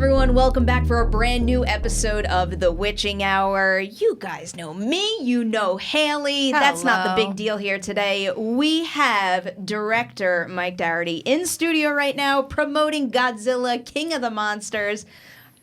everyone, welcome back for a brand new episode of The Witching Hour. You guys know me, you know Haleigh. Hello. That's not the big deal here today. We have director Mike Dougherty in studio right now promoting Godzilla, King of the Monsters.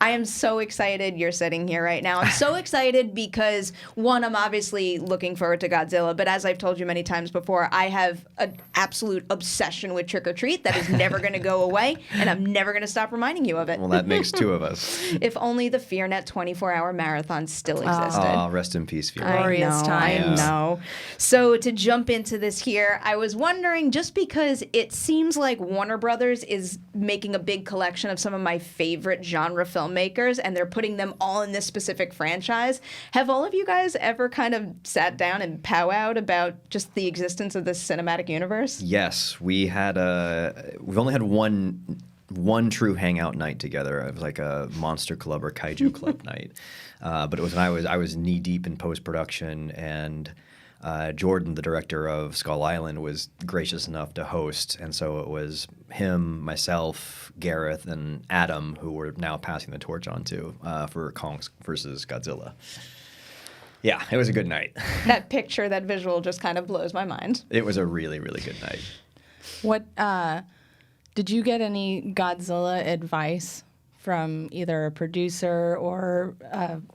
I am so excited you're sitting here right now. I'm so excited because, one, I'm obviously looking forward to Godzilla, but as I've told you many times before, I have an absolute obsession with Trick or Treat that is never going to go away, and I'm never going to stop reminding you of it. Well, that makes two of us. If only the FearNet 24-hour marathon still existed. Oh, rest in peace, FearNet. Glorious times. I know. So to jump into this here, I was wondering, just because it seems like Warner Brothers is making a big collection of some of my favorite genre filmmakers, and they're putting them all in this specific franchise. Have all of you guys ever kind of sat down and powwowed about just the existence of this cinematic universe? Yes, we've only had one true hangout night together. It was like a monster club or kaiju club night, but it was when I was knee deep in post production, and Jordan, the director of Skull Island, was gracious enough to host, and so it was him, myself, Gareth, and Adam who we're now passing the torch on to for Kong versus Godzilla. Yeah, it was a good night. That picture, that visual just kind of blows my mind. It was a really, really good night. What did you get any Godzilla advice from either a producer or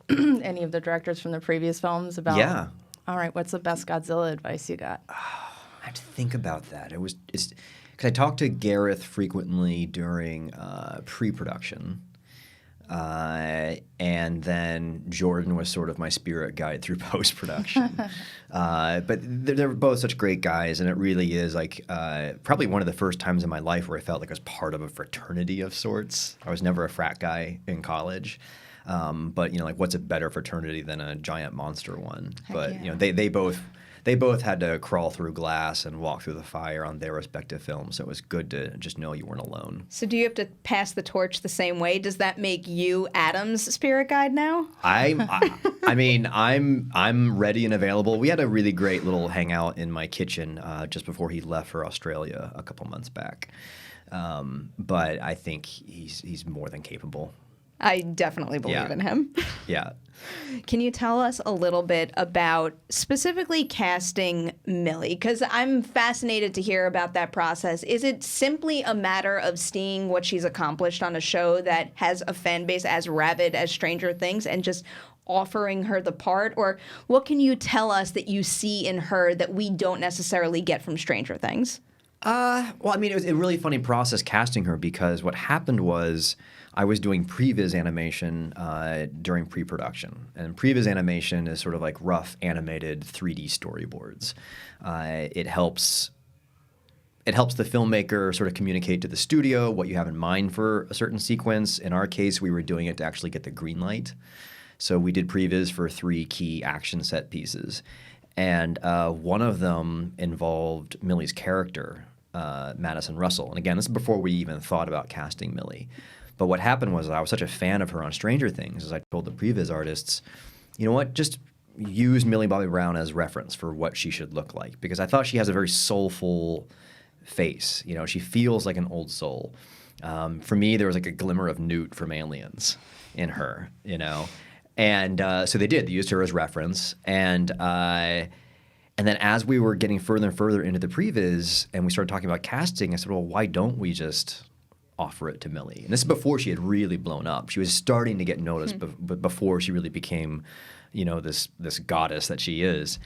any of the directors from the previous films about? Yeah. All right, what's the best Godzilla advice you got? I have to think about that. Because I talked to Gareth frequently during pre-production, and then Jordan was sort of my spirit guide through post-production. But they're both such great guys, and it really is like probably one of the first times in my life where I felt like I was part of a fraternity of sorts. I was never a frat guy in college. But like, what's a better fraternity than a giant monster one? Heck but yeah. they both had to crawl through glass and walk through the fire on their respective films. So it was good to just know you weren't alone. So do you have to pass the torch the same way? Does that make you Adam's spirit guide now? I mean, I'm ready and available. We had a really great little hangout in my kitchen just before he left for Australia a couple months back. But I think he's more than capable. I definitely believe in him. Yeah. Can you tell us a little bit about specifically casting Millie? Because I'm fascinated to hear about that process. Is it simply a matter of seeing what she's accomplished on a show that has a fan base as rabid as Stranger Things and just offering her the part? Or what can you tell us that you see in her that we don't necessarily get from Stranger Things? Well, I mean, it was a really funny process casting her, because what happened was I was doing previs animation during pre-production. And previs animation is sort of like rough animated 3D storyboards. It helps the filmmaker sort of communicate to the studio what you have in mind for a certain sequence. In our case, we were doing it to actually get the green light. So we did previs for 3 key action set pieces. And one of them involved Millie's character, Madison Russell. And again, this is before we even thought about casting Millie. But what happened was I was such a fan of her on Stranger Things, as I told the previs artists, you know what, just use Millie Bobby Brown as reference for what she should look like. Because I thought she has a very soulful face. You know, she feels like an old soul. For me, there was like a glimmer of Newt from Aliens in her, you know. And so they did. They used her as reference. And then as we were getting further and further into the previs and we started talking about casting, I said, well, why don't we just offer it to Millie? And this is before she had really blown up. She was starting to get noticed, but before she really became, you know, this goddess that she is.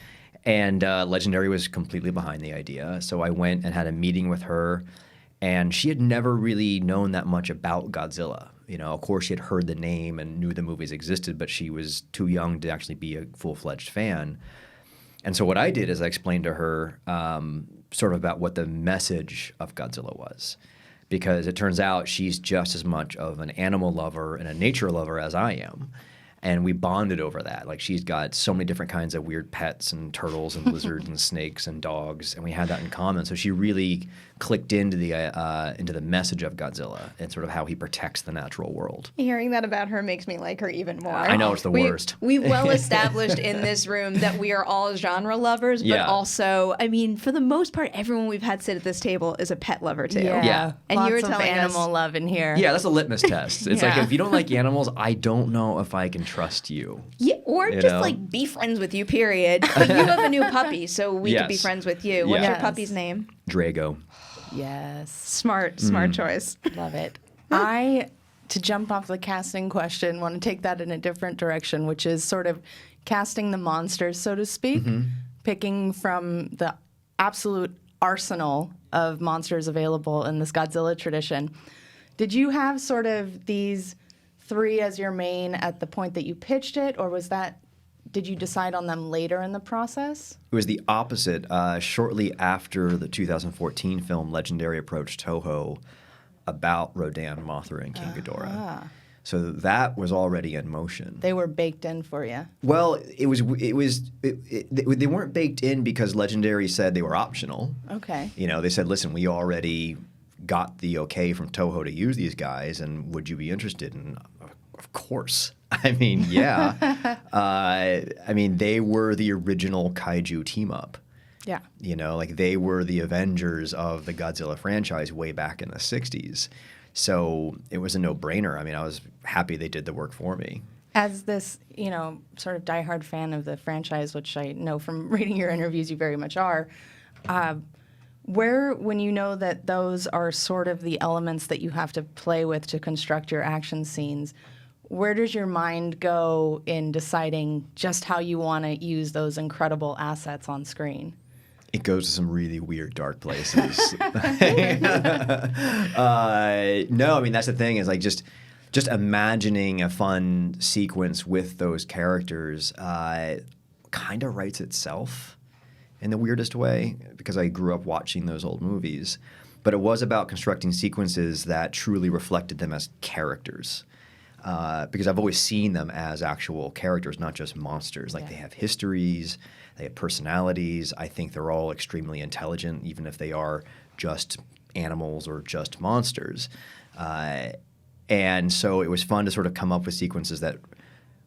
And Legendary was completely behind the idea. So I went and had a meeting with her, and she had never really known that much about Godzilla. You know, of course, she had heard the name and knew the movies existed, but she was too young to actually be a full-fledged fan. And so what I did is I explained to her sort of about what the message of Godzilla was. Because it turns out she's just as much of an animal lover and a nature lover as I am. And we bonded over that. Like, she's got so many different kinds of weird pets and turtles and lizards and snakes and dogs, and we had that in common. So she really clicked into the message of Godzilla and sort of how he protects the natural world. Hearing that about her makes me like her even more. I know, it's the worst. We've well established in this room that we are all genre lovers, but also, I mean, for the most part, everyone we've had sit at this table is a pet lover too. Yeah. And Lots you were of telling animal us, love in here. Yeah, that's a litmus test. It's like, if you don't like animals, I don't know if I can trust you. yeah, or You just know? like be friends with you, period. But you have a new puppy, so we could be Yes. friends with you. What's your Yes. puppy's name? Drago. Yes. Smart choice. Love it. To jump off the casting question, want to take that in a different direction, which is sort of casting the monsters, so to speak, picking from the absolute arsenal of monsters available in this Godzilla tradition. Did you have sort of these three as your main at the point that you pitched it, or did you decide on them later in the process? It was the opposite. Shortly after the 2014 film, Legendary approached Toho about Rodan, Mothra, and King Ghidorah. So that was already in motion. They were baked in for you. Well, they weren't baked in because Legendary said they were optional. Okay. You know, they said, listen, we already got the okay from Toho to use these guys, and would you be interested? And of course. I mean, yeah. I mean, they were the original kaiju team up. Yeah. You know, like they were the Avengers of the Godzilla franchise way back in the 60s. So it was a no-brainer. I mean, I was happy they did the work for me. As this, sort of diehard fan of the franchise, which I know from reading your interviews you very much are, when you know that those are sort of the elements that you have to play with to construct your action scenes, where does your mind go in deciding just how you want to use those incredible assets on screen? It goes to some really weird, dark places. No, I mean, that's the thing is like just imagining a fun sequence with those characters kind of writes itself in the weirdest way because I grew up watching those old movies. But it was about constructing sequences that truly reflected them as characters. Because I've always seen them as actual characters, not just monsters. Like they have histories, they have personalities. I think they're all extremely intelligent, even if they are just animals or just monsters. And so it was fun to sort of come up with sequences that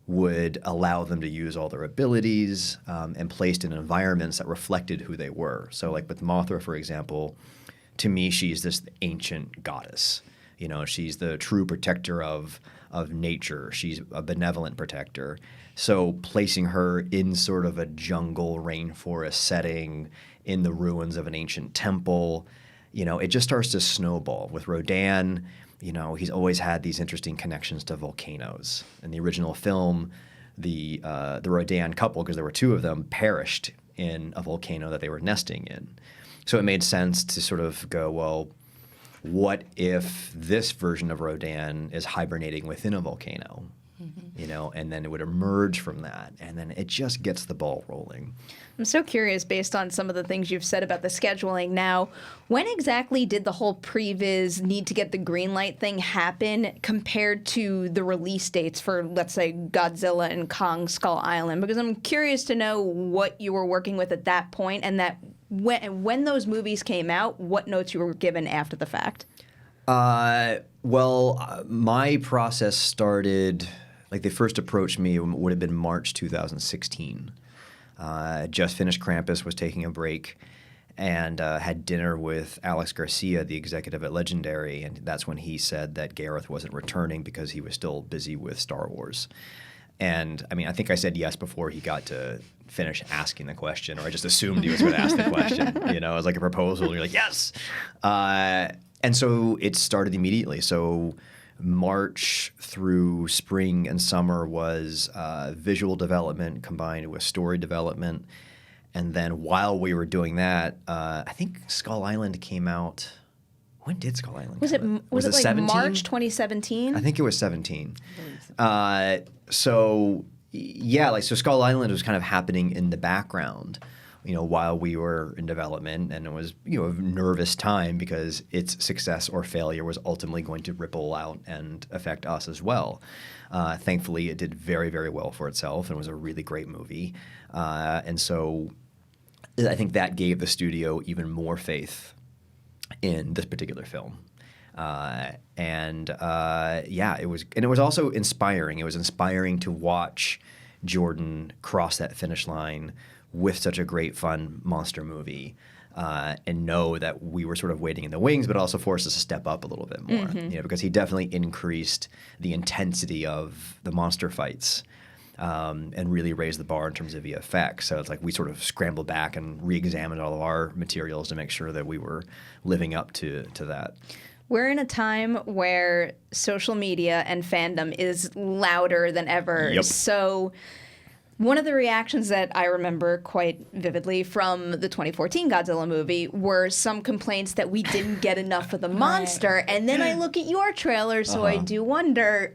would allow them to use all their abilities and placed in environments that reflected who they were. So like with Mothra, for example, to me, she's this ancient goddess. You know, she's the true protector of nature. She's a benevolent protector. So placing her in sort of a jungle rainforest setting in the ruins of an ancient temple, it just starts to snowball. With Rodan, he's always had these interesting connections to volcanoes. In the original film, the Rodan couple, because there were two of them, perished in a volcano that they were nesting in. So it made sense to sort of go, well, what if this version of Rodan is hibernating within a volcano, and then it would emerge from that, and then it just gets the ball rolling. I'm so curious, based on some of the things you've said about the scheduling now, when exactly did the whole previs need to get the green light thing happen compared to the release dates for, let's say, Godzilla and Kong Skull Island? Because I'm curious to know what you were working with at that point, and that when those movies came out, what notes you were given after the fact. My process started, like they first approached me would have been March 2016. Just finished Krampus, was taking a break, and had dinner with Alex Garcia, the executive at Legendary, and that's when he said that Gareth wasn't returning because he was still busy with Star Wars. And I mean, I think I said yes before he got to finish asking the question, or I just assumed he was going to ask the question. It was like a proposal, and you're like, yes. And so it started immediately. So March through spring and summer was visual development combined with story development. And then while we were doing that, I think Skull Island came out. When did Skull Island come out? Was it like 17? March 2017? I think it was 17. So Skull Island was kind of happening in the background while we were in development, and it was, a nervous time because its success or failure was ultimately going to ripple out and affect us as well. Thankfully, it did very, very well for itself and was a really great movie. And so I think that gave the studio even more faith in this particular film. It was also inspiring. It was inspiring to watch Jordan cross that finish line with such a great, fun monster movie, and know that we were sort of waiting in the wings, but also forced us to step up a little bit more, because he definitely increased the intensity of the monster fights, and really raised the bar in terms of VFX. So it's like we sort of scrambled back and re-examined all of our materials to make sure that we were living up to that. We're in a time where social media and fandom is louder than ever. Yep. So one of the reactions that I remember quite vividly from the 2014 Godzilla movie were some complaints that we didn't get enough of the monster. And then I look at your trailer, so I do wonder,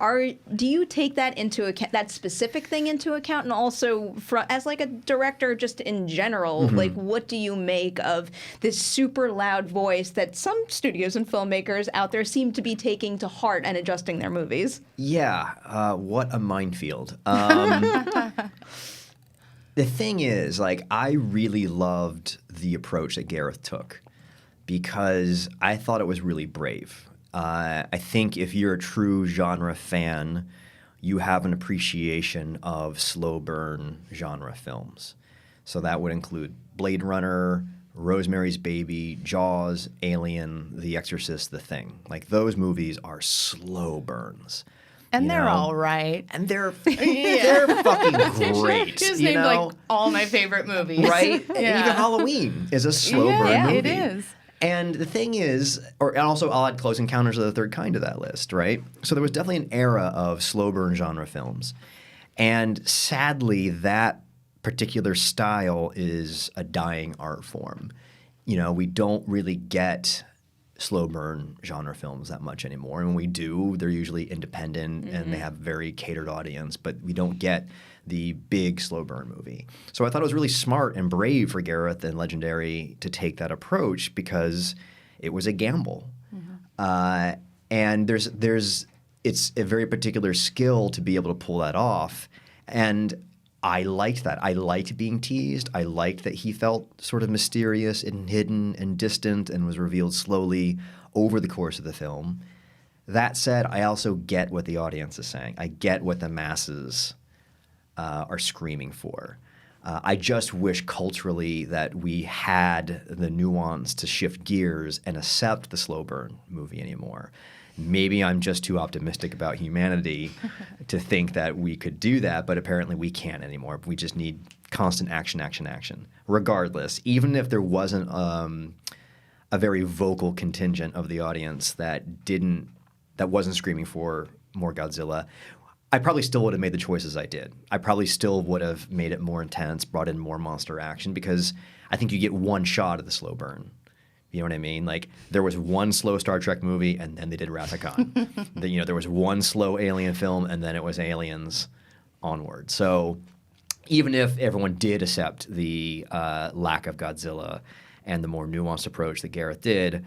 do you take that into account, that specific thing into account? And also, as like a director, just in general, like what do you make of this super loud voice that some studios and filmmakers out there seem to be taking to heart and adjusting their movies? Yeah, what a minefield. The thing is, I really loved the approach that Gareth took because I thought it was really brave. I think if you're a true genre fan, you have an appreciation of slow burn genre films. So that would include Blade Runner, Rosemary's Baby, Jaws, Alien, The Exorcist, The Thing. Those movies are slow burns. And they're all right. And they're fucking great. Just named all my favorite movies. Right? And even Halloween is a slow burn movie. It is. And the thing is, and also I'll add Close Encounters of the Third Kind to that list, right? So there was definitely an era of slow burn genre films. And sadly, that particular style is a dying art form. We don't really get slow burn genre films that much anymore. And when we do, they're usually independent and they have a very catered audience, but we don't get the big slow burn movie. So I thought it was really smart and brave for Gareth and Legendary to take that approach because it was a gamble. And it's a very particular skill to be able to pull that off. And I liked that. I liked being teased. I liked that he felt sort of mysterious and hidden and distant and was revealed slowly over the course of the film. That said, I also get what the audience is saying. I get what the masses are screaming for. I just wish culturally that we had the nuance to shift gears and accept the slow burn movie anymore. Maybe I'm just too optimistic about humanity to think that we could do that, but apparently we can't anymore. We just need constant action, action, action. Regardless, even if there wasn't a very vocal contingent of the audience that wasn't screaming for more Godzilla, I probably still would have made the choices I did. I probably still would have made it more intense, brought in more monster action, because I think you get one shot of the slow burn. You know what I mean? There was one slow Star Trek movie, and then they did Wrath of Khan. There was one slow Alien film, and then it was Aliens onward. So even if everyone did accept the lack of Godzilla and the more nuanced approach that Gareth did,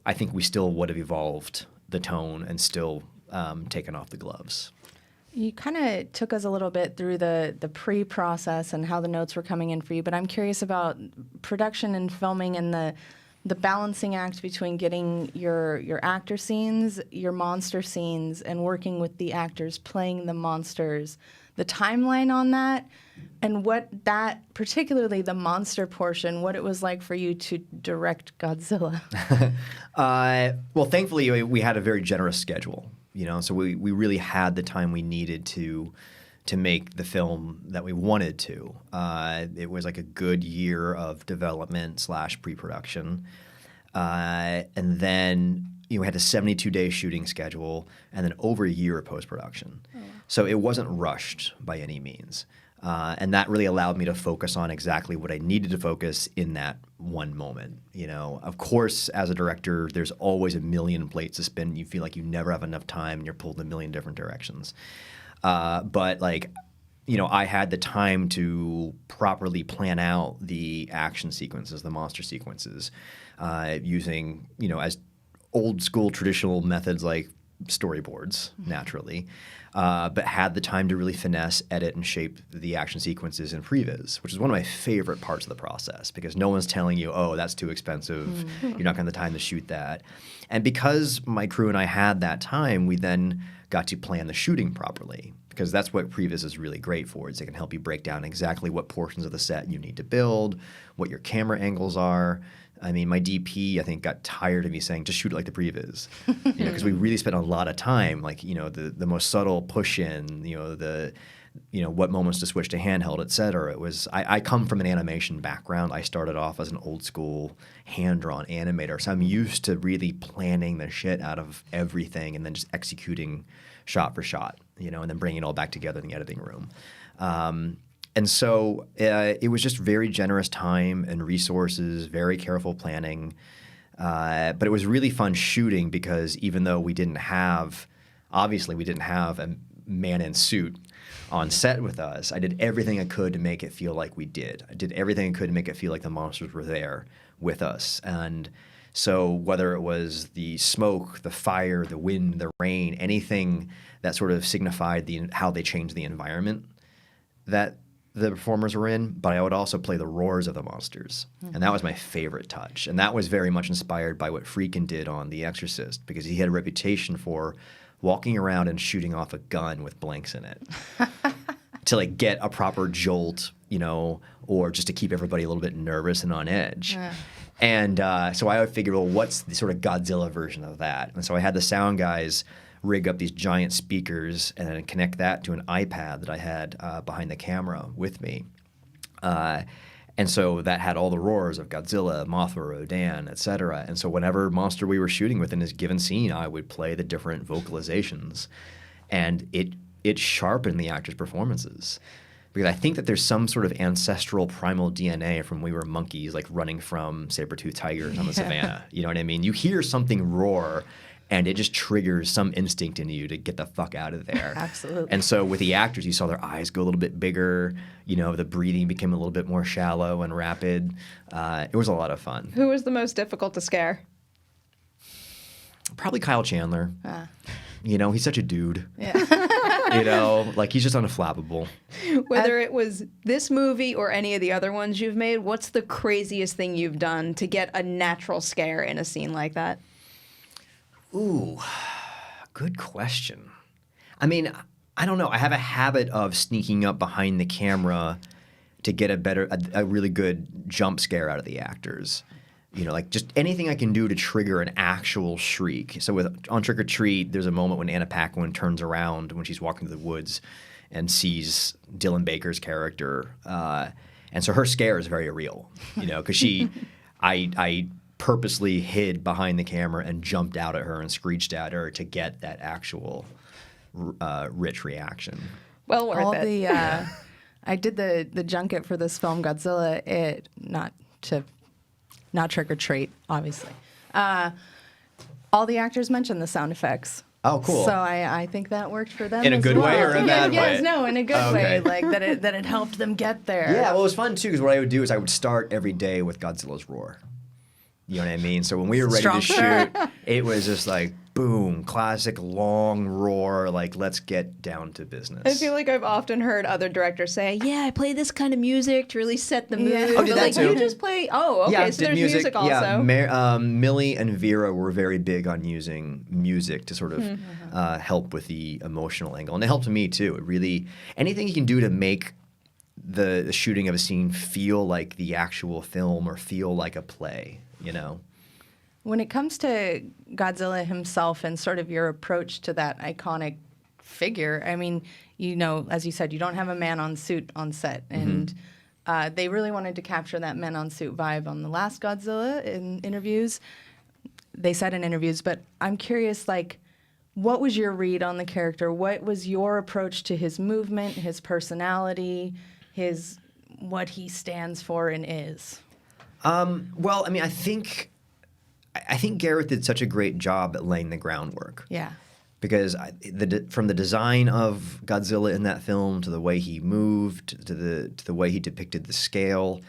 I think we still would have evolved the tone and still taken off the gloves. You kind of took us a little bit through the pre-process and how the notes were coming in for you, but I'm curious about production and filming and the balancing act between getting your actor scenes, your monster scenes, and working with the actors playing the monsters, the timeline on that, and what that, particularly the monster portion, what it was like for you to direct Godzilla. Well, thankfully, we had a very generous schedule, so we really had the time we needed to make the film that we wanted to. It was like a good year of development / pre-production. And then we had a 72-day shooting schedule and then over a year of post-production. Oh. So it wasn't rushed by any means. And that really allowed me to focus on exactly what I needed to focus in that one moment. Of course, as a director, there's always a million plates to spin. You feel like you never have enough time and you're pulled in a million different directions. But I had the time to properly plan out the action sequences, the monster sequences, using, as old school traditional methods like storyboards, naturally, but had the time to really finesse, edit, and shape the action sequences in previs, which is one of my favorite parts of the process because no one's telling you, oh, that's too expensive, you're not going to have the time to shoot that. And because my crew and I had that time, we then got to plan the shooting properly. Because that's what previs is really great for, is it can help you break down exactly what portions of the set you need to build, what your camera angles are. I mean, my DP, I think, got tired of me saying, just shoot it like the previs. Because we really spent a lot of time, like, the most subtle push-in, what moments to switch to handheld, et cetera. It was, I come from an animation background. I started off as an old school hand-drawn animator. So I'm used to really planning the shit out of everything and then just executing shot for shot, and then bringing it all back together in the editing room. And so it was just very generous time and resources, very careful planning. But it was really fun shooting because even though we didn't have a man in suit on set with us, I did everything I could to make it feel like we did. I did everything I could to make it feel like the monsters were there with us. And so whether it was the smoke, the fire, the wind, the rain, anything that sort of signified how they changed the environment that the performers were in, but I would also play the roars of the monsters. And that was my favorite touch. And that was very much inspired by what Friedkin did on The Exorcist, because he had a reputation for walking around and shooting off a gun with blanks in it to get a proper jolt, or just to keep everybody a little bit nervous and on edge. And so I figured, well, what's the sort of Godzilla version of that? And so I had the sound guys rig up these giant speakers and then connect that to an iPad that I had behind the camera with me. And so that had all the roars of Godzilla, Mothra, Rodan, et cetera. And so whenever monster we were shooting with in this given scene, I would play the different vocalizations. And it sharpened the actors' performances. Because I think that there's some sort of ancestral primal DNA from we were monkeys, running from saber-toothed tigers on the savannah. You know what I mean? You hear something roar, and it just triggers some instinct in you to get the fuck out of there. Absolutely. And so with the actors, you saw their eyes go a little bit bigger. The breathing became a little bit more shallow and rapid. It was a lot of fun. Who was the most difficult to scare? Probably Kyle Chandler. He's such a dude. Yeah. He's just unflappable. Whether it was this movie or any of the other ones you've made, what's the craziest thing you've done to get a natural scare in a scene like that? Ooh, good question. I mean, I don't know. I have a habit of sneaking up behind the camera to get a really good jump scare out of the actors. Just anything I can do to trigger an actual shriek. So on Trick or Treat, there's a moment when Anna Paquin turns around when she's walking through the woods and sees Dylan Baker's character. And so her scare is very real, because I purposely hid behind the camera and jumped out at her and screeched at her to get that actual rich reaction. Well worth it. I did the junket for this film, Godzilla. Not Trick or Treat, obviously. All the actors mentioned the sound effects. Oh, cool. So I think that worked for them. In a good way or a bad way? Yes, no, in a good way. That it helped them get there. Yeah, well, it was fun too, because what I would do is I would start every day with Godzilla's roar. You know what I mean? So when we were ready to shoot, it was just boom, classic long roar, let's get down to business. I feel like I've often heard other directors say, yeah, I play this kind of music to really set the mood. Yeah. Oh, did that too? You just play, okay, so there's music also. Yeah, Millie and Vera were very big on using music to sort of help with the emotional angle. And it helped me too. It really, anything you can do to make the shooting of a scene feel like the actual film or feel like a play, When it comes to Godzilla himself and sort of your approach to that iconic figure, I mean, as you said, you don't have a man on suit on set. And they really wanted to capture that man on suit vibe on the last Godzilla in interviews. They said in interviews, but I'm curious, what was your read on the character? What was your approach to his movement, his personality, what he stands for and is? Well, I mean, I think Gareth did such a great job at laying the groundwork. Yeah. because from the design of Godzilla in that film to the way he moved to the way he depicted the scale,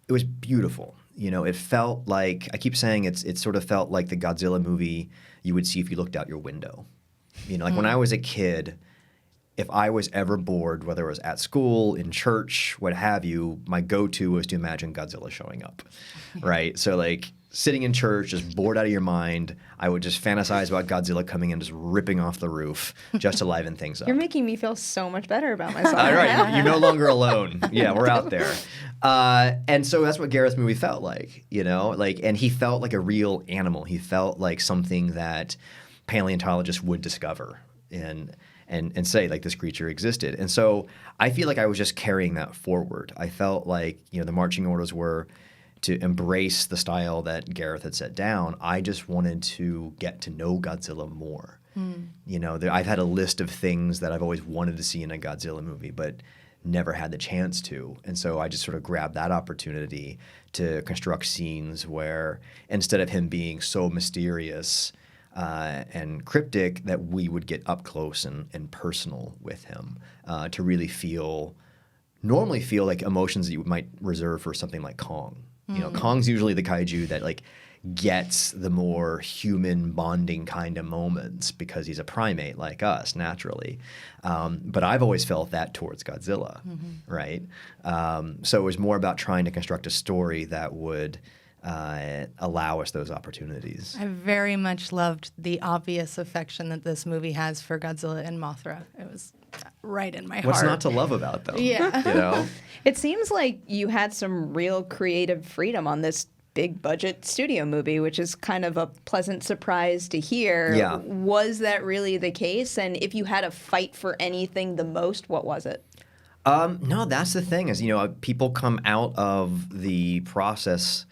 it was beautiful. You know, it felt like, I keep saying it sort of felt like the Godzilla movie you would see if you looked out your window. You know, like when I was a kid, if I was ever bored, whether it was at school, in church, what have you, my go-to was to imagine Godzilla showing up, right? So like sitting in church, just bored out of your mind, I would just fantasize about Godzilla coming in, just ripping off the roof, just to liven things up. You're making me feel so much better about myself. All right, you're no longer alone. Yeah, we're out there. And so that's what Gareth's movie felt like, you know? Like, and he felt like a real animal. He felt like something that paleontologists would discover and say, like, this creature existed. And so I feel like I was just carrying that forward. I felt like, you know, the marching orders were to embrace the style that Gareth had set down. I just wanted to get to know Godzilla more. You know, I've had a list of things that I've always wanted to see in a Godzilla movie, but never had the chance to. And so I just sort of grabbed that opportunity to construct scenes where instead of him being so mysterious and cryptic, that we would get up close and personal with him to really normally feel like emotions that you might reserve for something like Kong. You know, Kong's usually the kaiju that like gets the more human bonding kind of moments because he's a primate like us naturally. But I've always felt that towards Godzilla, right? So it was more about trying to construct a story that would allow us those opportunities. I very much loved the obvious affection that this movie has for Godzilla and Mothra. It was right in my heart. What's not to love about them? Yeah. You know? It seems like you had some real creative freedom on this big budget studio movie, which is kind of a pleasant surprise to hear. Yeah. Was that really the case? And if you had to fight for anything the most, what was it? No, that's the thing is, you know, people come out of the process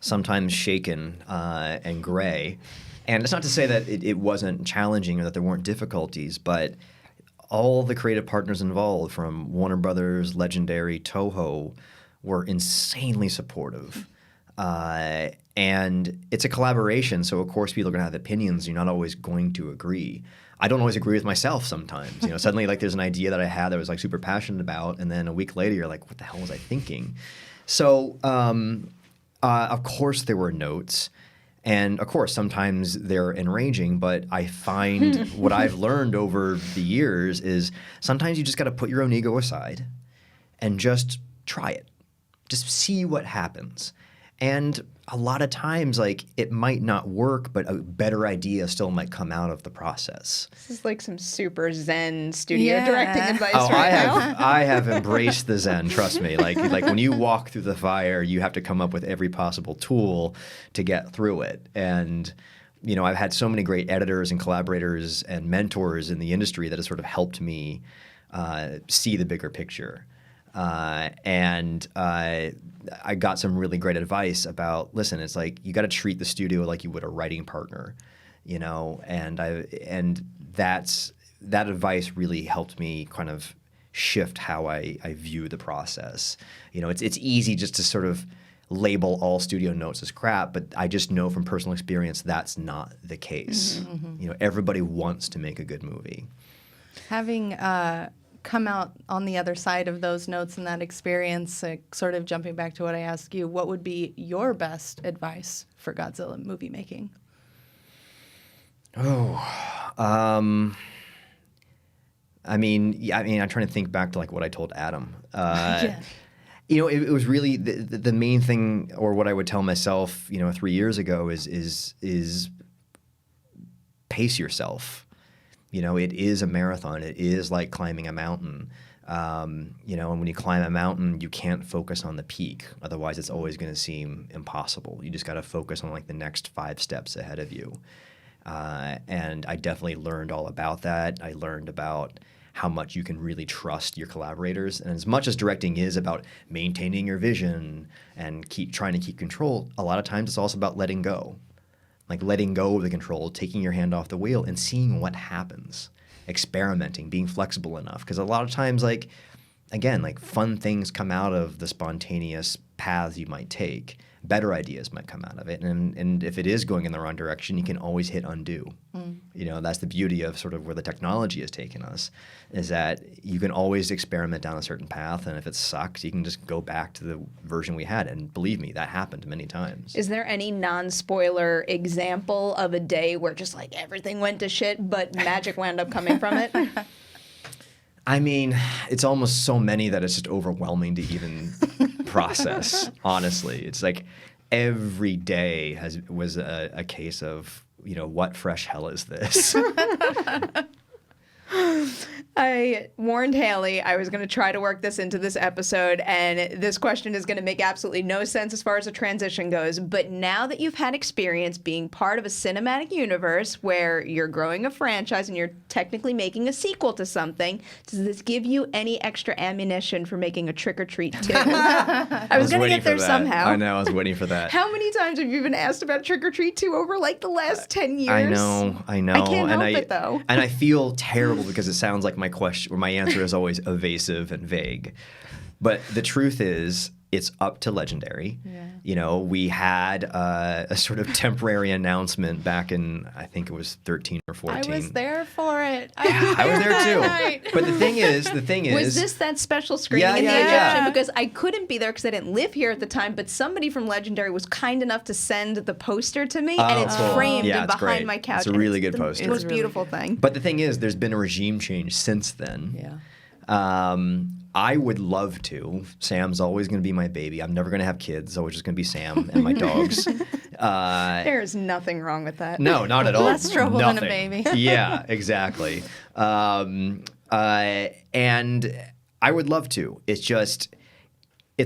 sometimes shaken and gray. And it's not to say that it wasn't challenging or that there weren't difficulties, but all the creative partners involved, from Warner Brothers, legendary Toho, were insanely supportive. And it's a collaboration, so of course people are going to have opinions. You're not always going to agree. I don't always agree with myself sometimes. You know, suddenly like there's an idea that I had that I was like super passionate about, and then a week later you're like, what the hell was I thinking? So of course there were notes. And of course, sometimes they're enraging, but I find what I've learned over the years is sometimes you just got to put your own ego aside and just try it. Just see what happens. And a lot of times, like, it might not work, but a better idea still might come out of the process. This is like some super zen studio directing advice Oh, right now. I have embraced the zen, trust me. Like when you walk through the fire, you have to come up with every possible tool to get through it. And, you know, I've had so many great editors and collaborators and mentors in the industry that have sort of helped me see the bigger picture. And I got some really great advice about, listen, it's like you got to treat the studio like you would a writing partner, you know, and that advice really helped me kind of shift how I view the process. You know, it's easy just to sort of label all studio notes as crap, but I just know from personal experience that's not the case. You know, everybody wants to make a good movie. Having come out on the other side of those notes and that experience, sort of jumping back to what I asked you, what would be your best advice for Godzilla movie making? I'm trying to think back to like what I told Adam. You know, it was really the main thing, or what I would tell myself, you know, 3 years ago is pace yourself. You know, it is a marathon. It is like climbing a mountain. You know, and when you climb a mountain, you can't focus on the peak. Otherwise, it's always going to seem impossible. You just got to focus on like the next 5 steps ahead of you. And I definitely learned all about that. I learned about how much you can really trust your collaborators. And as much as directing is about maintaining your vision and trying to keep control, a lot of times it's also about letting go. Like letting go of the control, taking your hand off the wheel and seeing what happens, experimenting, being flexible enough. Because a lot of times, like, again, like fun things come out of the spontaneous paths you might take, better ideas might come out of it. And if it is going in the wrong direction, you can always hit undo. That's the beauty of sort of where the technology has taken us, is that you can always experiment down a certain path, and if it sucks, you can just go back to the version we had. And believe me, that happened many times. Is there any non-spoiler example of a day where just like everything went to shit, but magic wound up coming from it? I mean, it's almost so many that it's just overwhelming to even process, honestly. It's like every day was a case of, what fresh hell is this? I warned Haleigh I was going to try to work this into this episode, and this question is going to make absolutely no sense as far as the transition goes. But now that you've had experience being part of a cinematic universe where you're growing a franchise and you're technically making a sequel to something, does this give you any extra ammunition for making a Trick or Treat 2? I was going to get there somehow. I know, I was waiting for that. How many times have you been asked about Trick or Treat 2 over like the last 10 years? I know. I can't help it though. And I feel terrible because it sounds like my question or my answer is always evasive and vague. But the truth is, it's up to Legendary. Yeah. We had a sort of temporary announcement back in, I think it was 13 or 14. I was there for it. I was there too. But the thing is, was this that special screening in the Egyptian? Because I couldn't be there because I didn't live here at the time. But somebody from Legendary was kind enough to send the poster to me, and it's framed behind my couch. It's a really good poster. It was a beautiful thing. But the thing is, there's been a regime change since then. Yeah. I would love to. Sam's always going to be my baby. I'm never going to have kids. It's always just going to be Sam and my dogs. There's nothing wrong with that. No, not at all. Less trouble than a baby. Yeah, exactly. And I would love to. It's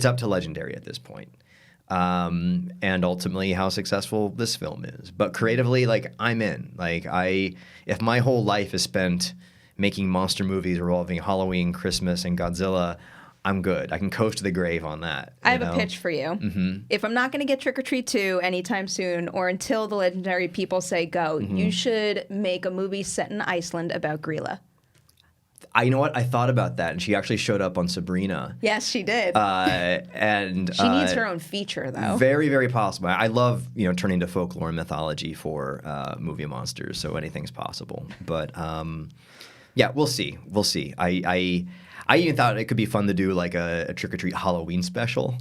up to Legendary at this point. And ultimately how successful this film is. But creatively, I'm in. If my whole life is spent making monster movies revolving Halloween, Christmas, and Godzilla, I'm good. I can coast to the grave on that. I have a pitch for you. Mm-hmm. If I'm not going to get Trick or Treat 2 anytime soon, or until the Legendary people say go, you should make a movie set in Iceland about Grilla. You know what? I thought about that, and she actually showed up on Sabrina. Yes, she did. And she needs her own feature, though. Very, very possible. I love turning to folklore and mythology for movie monsters, so anything's possible. But yeah, we'll see. We'll see. I even thought it could be fun to do like a Trick or Treat Halloween special.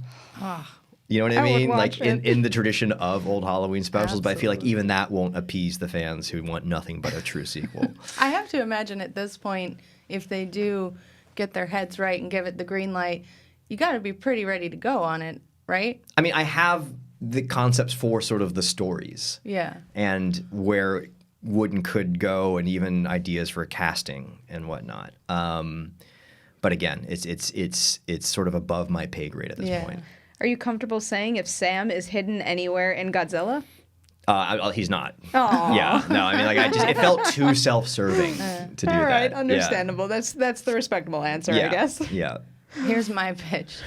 You know what I mean? Like in the tradition of old Halloween specials, but I feel like even that won't appease the fans who want nothing but a true sequel. I have to imagine at this point, if they do get their heads right and give it the green light, you got to be pretty ready to go on it, right? I mean, I have the concepts for sort of the stories. Yeah. And where would and could go, and even ideas for casting and whatnot. But again, it's sort of above my pay grade at this point. Are you comfortable saying if Sam is hidden anywhere in Godzilla? He's not. Aww. Yeah. No, I mean, it felt too self-serving to do that. All right, understandable. Yeah. That's the respectable answer, I guess. Yeah. Here's my pitch.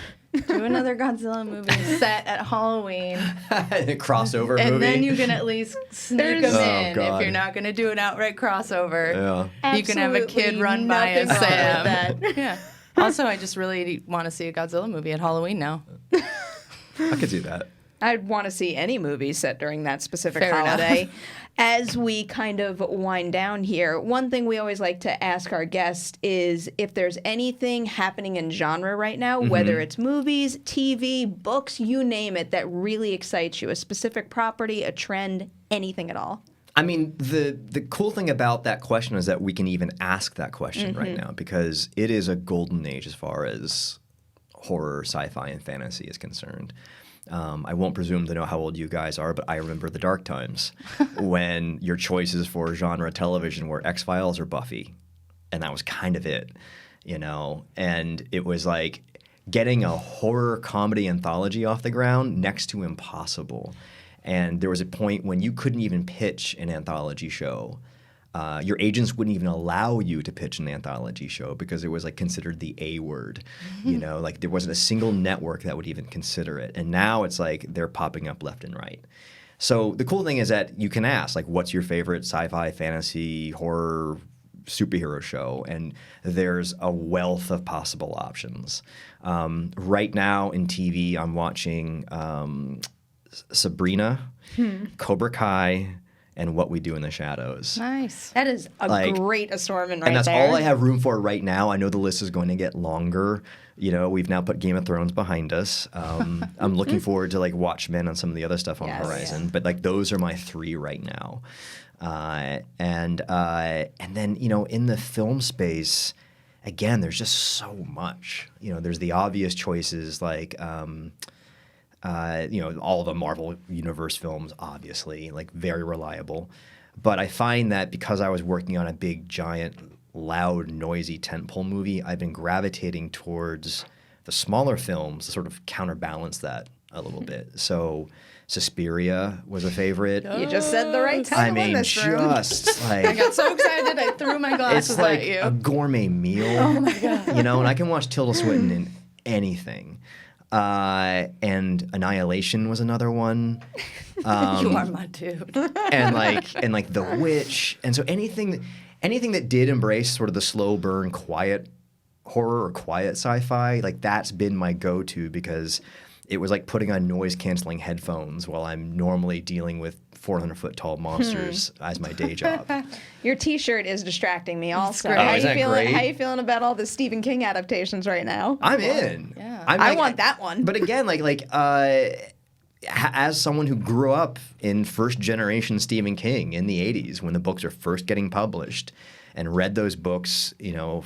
Do another Godzilla movie set at Halloween. A crossover movie. And then you can at least sneak them in if you're not going to do an outright crossover. Yeah. You can have a kid run by and Sam. That. Yeah. Also, I just really want to see a Godzilla movie at Halloween now. I could do that. I'd want to see any movie set during that specific Fair holiday. enough. As we kind of wind down here, one thing we always like to ask our guests is if there's anything happening in genre right now, whether it's movies, TV, books, you name it, that really excites you, a specific property, a trend, anything at all. I mean, the cool thing about that question is that we can even ask that question right now, because it is a golden age as far as horror, sci-fi, and fantasy is concerned. I won't presume to know how old you guys are, but I remember the dark times when your choices for genre television were X-Files or Buffy, and that was kind of it, And it was like getting a horror comedy anthology off the ground next to impossible. And there was a point when you couldn't even pitch an anthology show. Your agents wouldn't even allow you to pitch an anthology show because it was like considered the A word, like there wasn't a single network that would even consider it. And now it's like they're popping up left and right. So the cool thing is that you can ask, like, what's your favorite sci-fi, fantasy, horror superhero show, and there's a wealth of possible options. Right now in TV, I'm watching Sabrina, Cobra Kai, and What We Do in the Shadows. Nice. That is a great assortment right there. And that's all I have room for right now. I know the list is going to get longer. You know, we've now put Game of Thrones behind us. I'm looking forward to like Watchmen and some of the other stuff on the horizon. But like those are my 3 right now. And then, you know, in the film space, again, there's just so much. You know, there's the obvious choices like you know, all the Marvel Universe films, obviously, like very reliable. But I find that because I was working on a big, giant, loud, noisy tentpole movie, I've been gravitating towards the smaller films to sort of counterbalance that a little bit. So Suspiria was a favorite. You just said the right title I mean, in this room. just like... I got so excited I threw my glasses it's like at you. a gourmet meal. Oh my God. You know, and I can watch Tilda Swinton in anything. And Annihilation was another one. You are my dude. and like The Witch. And so anything that did embrace sort of the slow burn, quiet horror or quiet sci-fi, like that's been my go-to because it was like putting on noise-canceling headphones while I'm normally dealing with 400-foot-tall monsters as my day job. Your T-shirt is distracting me also. great. How Oh, you is that feeling? great? How you feeling about all the Stephen King adaptations right now? I'm in. Yeah. I want that one. But again, as someone who grew up in first-generation Stephen King in the 80s when the books are first getting published and read those books, you know,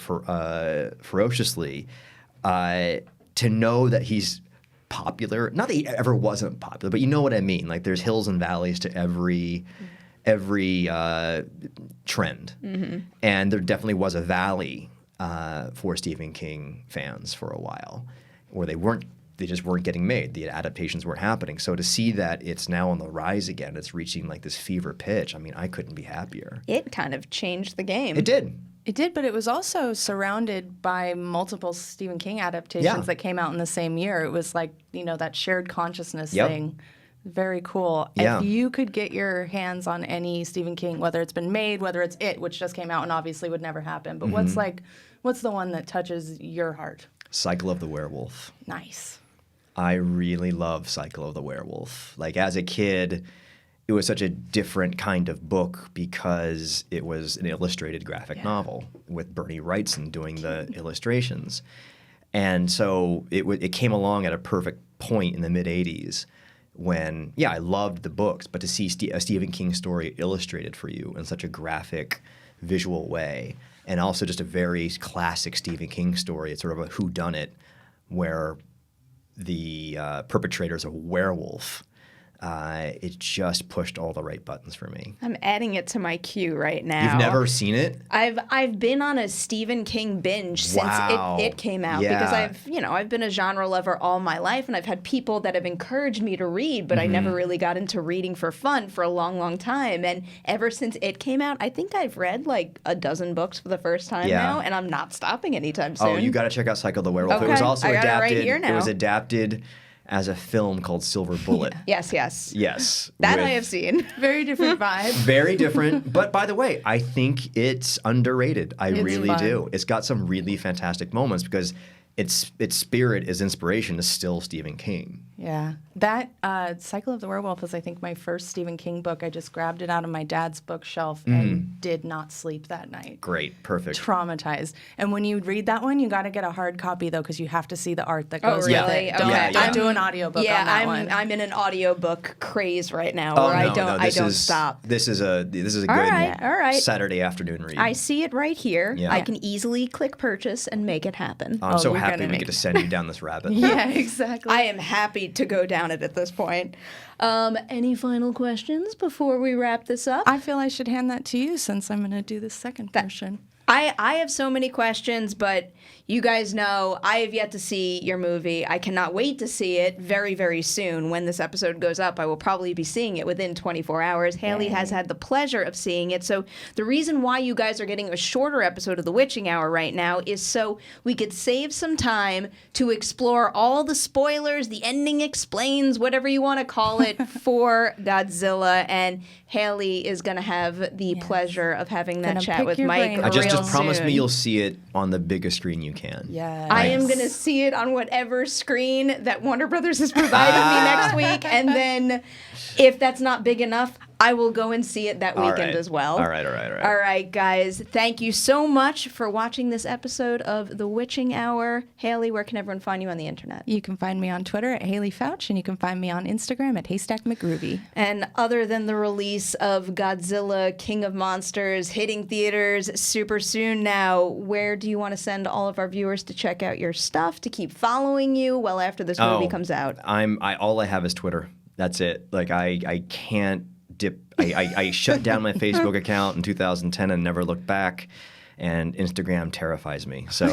ferociously, to know that he's popular, not that he ever wasn't popular, but you know what I mean. Like there's hills and valleys to every trend. Mm-hmm. And there definitely was a valley for Stephen King fans for a while where they just weren't getting made. The adaptations weren't happening. So to see that it's now on the rise again, it's reaching like this fever pitch, I mean, I couldn't be happier. It kind of changed the game. It did. It did, but it was also surrounded by multiple Stephen King adaptations that came out in the same year. It was like, you know, that shared consciousness thing. Very cool. Yeah. If you could get your hands on any Stephen King, whether it's been made, whether it's It, which just came out and obviously would never happen, but what's the one that touches your heart? Cycle of the Werewolf. Nice. I really love Cycle of the Werewolf. Like as a kid, it was such a different kind of book because it was an illustrated graphic novel with Bernie Wrightson doing the illustrations. And so it came along at a perfect point in the mid-'80s when, I loved the books, but to see a Stephen King story illustrated for you in such a graphic, visual way, and also just a very classic Stephen King story, it's sort of a whodunit where the perpetrator's a werewolf. It just pushed all the right buttons for me. I'm adding it to my queue right now. You've never seen it? I've been on a Stephen King binge since it came out because I've been a genre lover all my life, and I've had people that have encouraged me to read, but I never really got into reading for fun for a long, long time. And ever since it came out, I think I've read like a dozen books for the first time now, and I'm not stopping anytime soon. Oh, you got to check out Cycle of the Werewolf. Okay. It was also I got it adapted. right here now. It was adapted as a film called Silver Bullet. Yes. Yes. That I have seen. Very different vibe. Very different. But by the way, I think it's underrated. I really fun. do. It's got some really fantastic moments because its spirit, its inspiration is still Stephen King. Yeah. That Cycle of the Werewolf is, I think, my first Stephen King book. I just grabbed it out of my dad's bookshelf and did not sleep that night. Great. Perfect. Traumatized. And when you read that one, you got to get a hard copy, though, because you have to see the art that goes really? with it. Okay. Don't do an audiobook on that one. I'm in an audiobook craze right now Oh, where no, I don't stop. This is a good All right. Saturday afternoon read. I see it right here. Yeah. I can easily click purchase and make it happen. I'm so you're happy gonna we make get to send you down this rabbit hole. Yeah, exactly. I am happy to go down it at this point. Any final questions before we wrap this up? I feel I should hand that to you since I'm going to do the second version. I have so many questions, but You guys know I have yet to see your movie. I cannot wait to see it very, very soon. When this episode goes up, I will probably be seeing it within 24 hours. Haleigh has had the pleasure of seeing it. So the reason why you guys are getting a shorter episode of The Witching Hour right now is so we could save some time to explore all the spoilers, the ending explains, whatever you want to call it, for Godzilla. And Haleigh is going to have the pleasure of having that chat with Mike real just promise soon. me you'll see it on the biggest screen you can. Yeah. I am going to see it on whatever screen that Warner Brothers has provided me next week. And then if that's not big enough, I will go and see it that weekend as well. All right. All right, guys. Thank you so much for watching this episode of The Witching Hour. Haleigh, where can everyone find you on the internet? You can find me on Twitter at Haleigh Fouch, and you can find me on Instagram at Haystack McGroovy. And other than the release of Godzilla, King of Monsters, hitting theaters super soon now, where do you want to send all of our viewers to check out your stuff, to keep following you well after this movie comes out? All I have is Twitter. That's it. Like I can't dip. I shut down my Facebook account in 2010 and never looked back. And Instagram terrifies me. So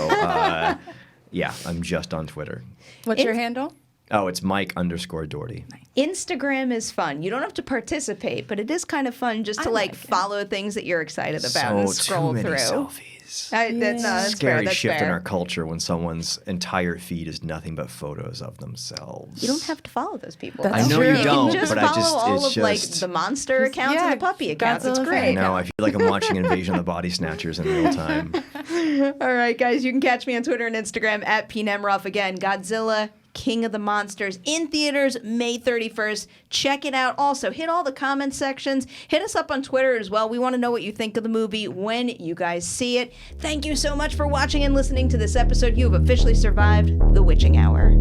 yeah, I'm just on Twitter. What's your handle? Oh, it's Mike_Dougherty. Instagram is fun. You don't have to participate, but it is kind of fun just to like follow things that you're excited about and scroll too many through. Selfies. That's Scary fair. That's shift fair. in our culture when someone's entire feed is nothing but photos of themselves. You don't have to follow those people. That's I know true. you don't, can just but follow all it's of like the monster accounts and the puppy accounts. It's Godzilla great. I know. I feel like I'm watching Invasion of the Body Snatchers in real time. All right, guys, you can catch me on Twitter and Instagram at PNemroff. Again, Godzilla, King of the Monsters, in theaters May 31st. Check it out. Also, hit all the comment sections. Hit us up on Twitter as well. We want to know what you think of the movie when you guys see it. Thank you so much for watching and listening to this episode. You have officially survived The Witching Hour.